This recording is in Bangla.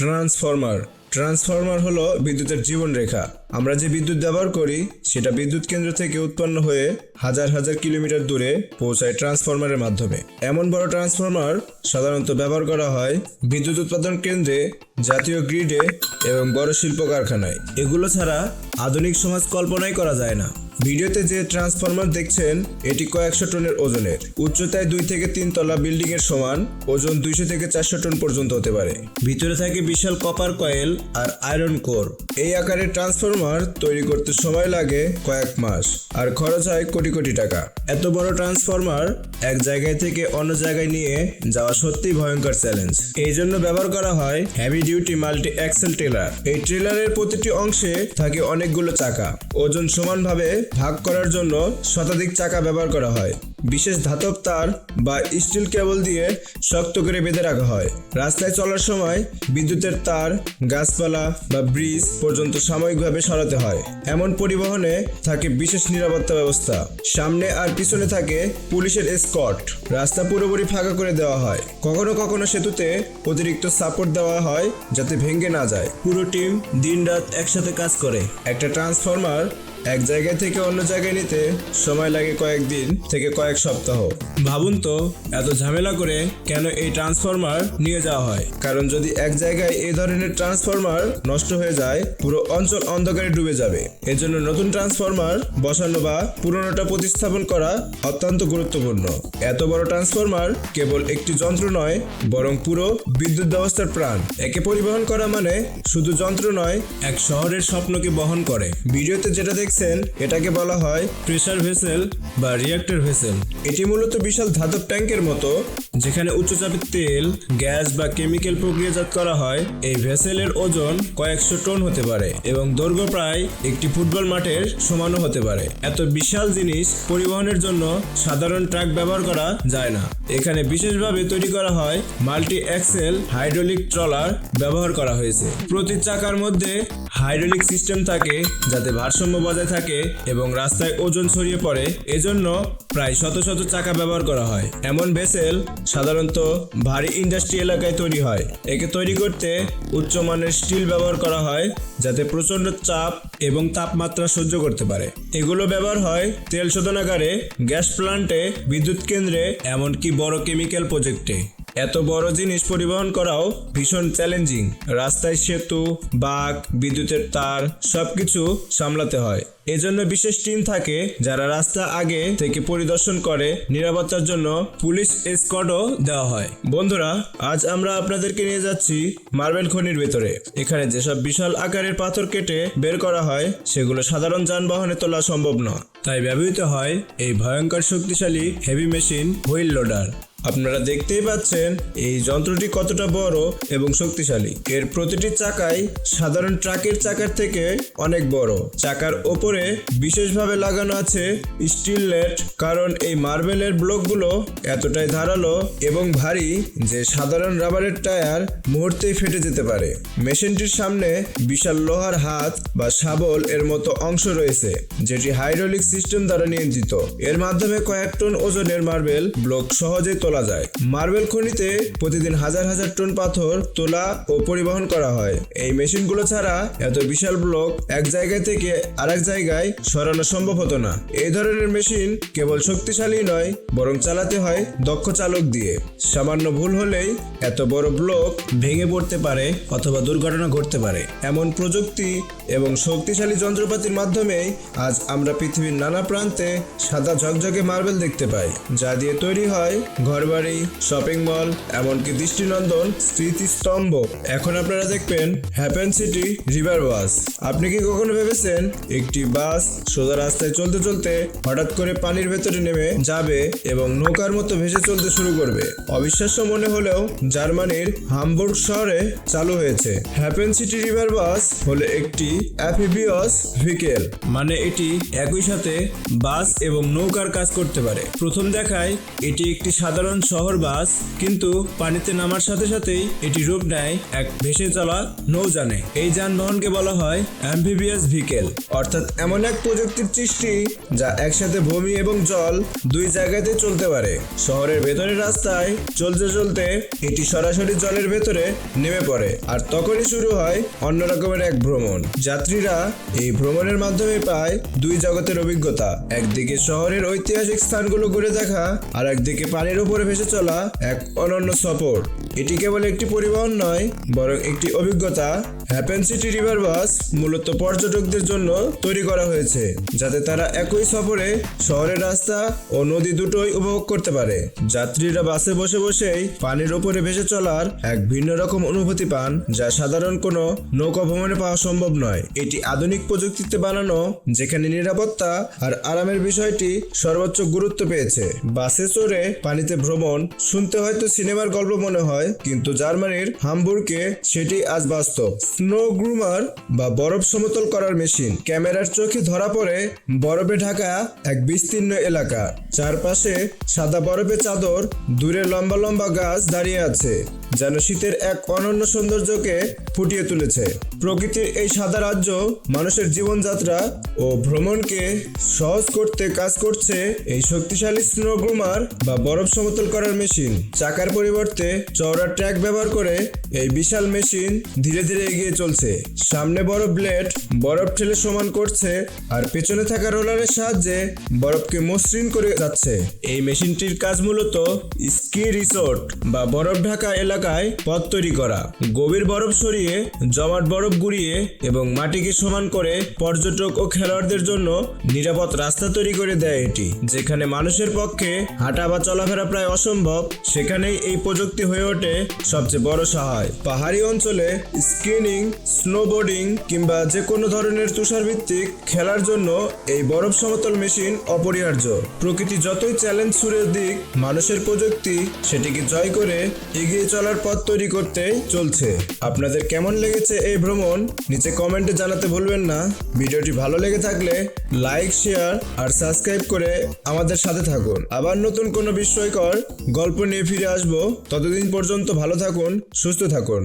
ট্রান্সফরমার হলো বিদ্যুতের জীবনরেখা। আমরা যে বিদ্যুৎ ব্যবহার করি সেটা বিদ্যুৎ কেন্দ্র থেকে উৎপন্ন হয়ে হাজার হাজার কিলোমিটার দূরে পৌঁছায় ট্রান্সফরমারের মাধ্যমে। এমন বড় ট্রান্সফরমার সাধারণত ব্যবহার করা হয় বিদ্যুৎ উৎপাদন কেন্দ্রে, জাতীয় গ্রিডে এবং বড় শিল্প কারখানায়। এগুলো ছাড়া আধুনিক সমাজ কল্পনাই করা যায় না। ভিডিওতে যে ট্রান্সফরমার দেখছেন এটি কয়েকশো টনের ওজনের, উচ্চতায় 2 থেকে 3 তলা বিল্ডিং এর সমান, ওজন 200 থেকে 400 টন পর্যন্ত হতে পারে। ভিতরে থাকে বিশাল কপার কয়েল আর আয়রন কোর। এই আকারের ট্রান্সফরমার তৈরি করতে সময় লাগে কয়েক মাস আর খরচ হয় কোটি কোটি টাকা। এত বড় ট্রান্সফরমার এক জায়গায় থেকে অন্য জায়গায় নিয়ে যাওয়া সত্যিই ভয়ঙ্কর চ্যালেঞ্জ। এই জন্য ব্যবহার করা হয় heavy duty multi axle trailer. এই ট্রেলারের প্রতিটি অংশে থাকে অনেকগুলো চাকা। ওজন সমানভাবে ভাগ করার জন্য শতাধিক চাকা ব্যবহার করা হয়। বিশেষ ধাতব তার বা স্টিল কেবল দিয়ে শক্ত করে বেঁধে রাখা হয়। রাস্তায় চলার সময় বিদ্যুতের তার, গাছপালা বা ব্রিজ পর্যন্ত সাময়িকভাবে সরাতে হয়। এমন পরিবহনে থাকে বিশেষ নিরাপত্তা ব্যবস্থা। সামনে আর পিছনে থাকে পুলিশের এসকর্ট। রাস্তা পুরোপুরি ফাঁকা করে দেওয়া হয়। কখনো কখনো সেতুতে অতিরিক্ত সাপোর্ট দেওয়া হয় যাতে ভেঙে না যায়। পুরো টিম দিনরাত একসাথে কাজ করে। একটা ট্রান্সফরমার এক জায়গা থেকে অন্য জায়গায় নিতে সময় লাগে কয়েকদিন থেকে কয়েক সপ্তাহ। ভাবুন তো, এত ঝামেলা করে কেন এই ট্রান্সফরমার নিয়ে যাওয়া হয়? কারণ যদি এক জায়গায় এই ধরনের ট্রান্সফরমার নষ্ট হয়ে যায়, পুরো অঞ্চল অন্ধকারে ডুবে যাবে। এজন্য নতুন ট্রান্সফরমার বসানো বা পুরনোটা প্রতিস্থাপন করা অত্যন্ত গুরুত্বপূর্ণ। এত বড় ট্রান্সফরমার কেবল একটি যন্ত্র নয়, বরং পুরো বিদ্যুৎ ব্যবস্থার প্রাণ। একে পরিবহন করা মানে শুধু যন্ত্র নয়, এক শহরের স্বপ্নকে বহন করে। ভিডিওতে যেটা দেখছেন এটাকে বলা হয় প্রেসার ভেসেল বা রিঅ্যাক্টর ভেসেল। এটি মূলত বিশাল ধাতব ট্যাঙ্কের মতো, যেখানে উচ্চচাপের তেল, গ্যাস বা কেমিক্যাল প্রক্রিয়াজাত করা হয়। এই ভেসেলের ওজন কয়েকশো টন হতে পারে এবং দৈর্ঘ্য প্রায় একটি ফুটবল মাঠের সমানও হতে পারে। এত বিশাল জিনিস পরিবহনের জন্য সাধারণ ট্রাক ব্যবহার করা যায় না। এখানে বিশেষভাবে তৈরি করা হয় মাল্টি অ্যাক্সেল হাইড্রোলিক ট্রলার ব্যবহার করা হয়েছে। প্রতি চাকার মধ্যে হাইড্রোলিক সিস্টেম থাকে যাতে ভারসাম্য বজায় থাকে এবং রাস্তায় ওজন ছড়িয়ে পড়ে। এজন্য প্রায় শত শত চাকা ব্যবহার করা হয়। এমন ভেসেল সাধারণত ভারী ইন্ডাস্ট্রি এলাকায় তৈরি হয়। একে তৈরি করতে উচ্চমানের স্টিল ব্যবহার করা হয় যাতে প্রচণ্ড চাপ এবং তাপমাত্রা সহ্য করতে পারে। এগুলো ব্যবহার হয় তেল শোধনাগারে, গ্যাস প্লান্টে, বিদ্যুৎ কেন্দ্রে, এমনকি বড় কেমিক্যাল প্রজেক্টে। এত বড় জিনিস পরিবহন করাও ভীষণ চ্যালেঞ্জিং। রাস্তায় সেতু, বাঁক, বিদ্যুতের তার সবকিছু সামলাতে হয়। এজন্য বিশেষ টিম থাকে যারা রাস্তা আগে থেকে পরিদর্শন করে। নিরাপত্তার জন্য পুলিশ এসকর্টও দেওয়া হয়। বন্ধুরা, আজ আমরা আপনাদেরকে নিয়ে যাচ্ছি মার্বেল খনির ভেতরে। এখানে যেসব বিশাল আকারের পাথর কেটে বের করা হয় সেগুলো সাধারণ যানবাহনে তোলা সম্ভব নয়। তাই ব্যবহৃত হয় এই ভয়ঙ্কর শক্তিশালী হেভি মেশিন, হুইল লোডার। আপনারা দেখতেই পাচ্ছেন এই যন্ত্রটি কতটা বড় এবং শক্তিশালী। এর প্রতিটি চাকাই সাধারণ ট্রাকের চাকার থেকে অনেক বড়। চাকার ওপরে বিশেষভাবে লাগানো আছে স্টিল নেট, কারণ এই মার্বেলের ব্লকগুলো এতটাই ধারালো এবং ভারী যে সাধারণ রাবারের টায়ার মুহূর্তেই ফেটে যেতে পারে। মেশিনটির সামনে বিশাল লোহার হাত বা শাবল এর মতো অংশ রয়েছে, যেটি হাইড্রোলিক সিস্টেম দ্বারা নিয়ন্ত্রিত। এর মাধ্যমে কয়েক টন ওজনের মার্বেল ব্লক সহজেই তোলা যায়। মার্বেল খনিতে প্রতিদিন হাজার হাজার টন পাথর তোলা ও পরিবহন করা হয়। এই মেশিনগুলো ছাড়া এত বিশাল ব্লক এক জায়গা থেকে আরেক জায়গায় সরানো সম্ভব হতো না। এই ধরনের মেশিন কেবল শক্তিশালী নয়, বরং চালাতে হয় দক্ষ চালক দিয়ে। সামান্য ভুল হলেই এত বড় ব্লক ভেঙে পড়তে পারে অথবা দুর্ঘটনা ঘটতে পারে। এমন প্রযুক্তি এবং শক্তিশালী যন্ত্রপাতির মাধ্যমেই আজ আমরা পৃথিবীর নানা প্রান্তে সাদা ঝকঝকে মার্বেল দেখতে পাই, যা দিয়ে তৈরি হয় ঘরবাড়ি, শপিং মল, এমনকি দৃষ্টিনন্দন স্মৃতিস্তম্ভ। এখন আপনারা দেখবেন হ্যাপেন সিটি রিভার বাস। আপনি কি কখনো ভেবেছেন একটি বাস সোজা রাস্তায় চলতে চলতে হঠাৎ করে পানির ভেতরে নেমে যাবে এবং নৌকার মতো ভেসে চলতে শুরু করবে? অবিশ্বাস্য মনে হলেও জার্মানির হামবুর্গ শহরে চালু হয়েছে। হ্যাপেন সিটি রিভার বাস হলো একটি অ্যাম্ফিবিয়াস ভেহিকেল, মানে এটি একই সাথে বাস এবং নৌকার কাজ করতে পারে। প্রথম দেখায় এটি একটি সাধারণ সাধারণ শহর বাস, কিন্তু পানিতে নামার সাথে সাথেই এটি রূপ নেয় এক ভেসে চলা নৌযানে। এই যানবাহনকে বলা হয় অ্যাম্ফিবিয়াস ভেহিকেল, অর্থাৎ এমন এক প্রযুক্তির সৃষ্টি যা একসাথে ভূমি এবং জল দুই জায়গাতে চলতে পারে। শহরের ভেতরের রাস্তায় চলতে চলতে এটি সরাসরি জলের ভেতরে নেমে পড়ে, আর তখনই শুরু হয় অন্য রকমের এক ভ্রমণ। যাত্রীরা এই ভ্রমণের মাধ্যমে পায় দুই জগতের অভিজ্ঞতা, একদিকে শহরের ঐতিহাসিক স্থানগুলো ঘুরে দেখা, আর একদিকে পানির উপরে ভেসে চলা এক অনন্য সফর। এটি কেবল একটি পরিবহন নয়, বরং একটি অভিজ্ঞতা। হ্যাপেন সিটি রিভার বাস মূলত পর্যটকদের জন্য তৈরি করা হয়েছে, যাতে তারা একই সফরে শহরের রাস্তা ও নদী দুটোই উপভোগ করতে পারে। যাত্রীরা বাসে বসে বসেই পানির উপরে ভেসে চলার এক ভিন্ন রকম অনুভূতি পান, যা সাধারণ কোনো নৌকা ভ্রমণে পাওয়া সম্ভব নয়। এটি আধুনিক প্রযুক্তিতে বানানো, যেখানে নিরাপত্তা আর আরামের বিষয়টি সর্বোচ্চ গুরুত্ব পেয়েছে। বাসে চড়ে পানিতে ভ্রমণ শুনতে হয়তো সিনেমার গল্প মনে হয়, কিন্তু জার্মানির হামবুর্গে সেটি আজ বাস্তব। স্নো গ্রুমার বা বরফ সমতল করার মেশিন। ক্যামেরার চোখে ধরা পড়ে বরফে ঢাকা এক বিস্তীর্ণ এলাকা, চারপাশে সাদা বরফের চাদর, দূরে লম্বা লম্বা গাছ দাঁড়িয়ে আছে, যেন শীতের এক অনন্য সৌন্দর্যকে ফুটিয়ে তুলেছে। প্রকৃতির এই সাদা রাজ্য মানুষের জীবনযাত্রা ও ভ্রমণকে সহজ করতে কাজ করছে এই শক্তিশালী স্নো গ্রুমার বা বরফ সমতল করার মেশিন। চাকার পরিবর্তে চওড়া ট্র্যাক ব্যবহার করে এই বিশাল মেশিন ধীরে ধীরে এগিয়ে চলছে। সামনে বড় ব্লেড বরফ ঠেলে সমান করছে, আর পেছনে থাকা রোলারের সাহায্যে বরফকে মসৃণ করে যাচ্ছে। এই মেশিনটির কাজ মূলত স্কি রিসোর্ট বা বরফ ঢাকা এলাকায় পথ তৈরি করা, গভীর বরফ সরিয়ে জমাট বরফ গুঁড়িয়ে এবং মাটিকে সমান করে পর্যটক ও খেলোয়াড়দের জন্য নিরাপদ রাস্তা তৈরি করে দেয়। এটি যেখানে মানুষের পক্ষে হাঁটা বা চলাফেরা প্রায় অসম্ভব, সেখানেই এই প্রযুক্তি হয়ে ওঠে সবচেয়ে বড় সহায়। পাহাড়ি অঞ্চলে স্কিইং, স্নোবোর্ডিং কিংবা যে কোনো ধরনের তুষারভিত্তিক খেলার জন্য এই বরফ সমতল মেশিন অপরিহার্য। প্রকৃতি যতই চ্যালেঞ্জ ছুড়ে দিক, মানুষের প্রযুক্তি সেটিকে জয় করে এগিয়ে চলার পথ তৈরি করতে চলছে। আপনাদের কেমন লেগেছে এই ভ্রমণ নিচে কমেন্টে জানাতে ভুলবেন না। ভিডিওটি ভালো লেগে থাকলে লাইক, শেয়ার আর সাবস্ক্রাইব করে আমাদের সাথে থাকুন। আবার নতুন কোনো বিস্ময়কর গল্প নিয়ে ফিরে আসবো। ততদিন পর্যন্ত ভালো থাকুন, সুস্থ থাকুন।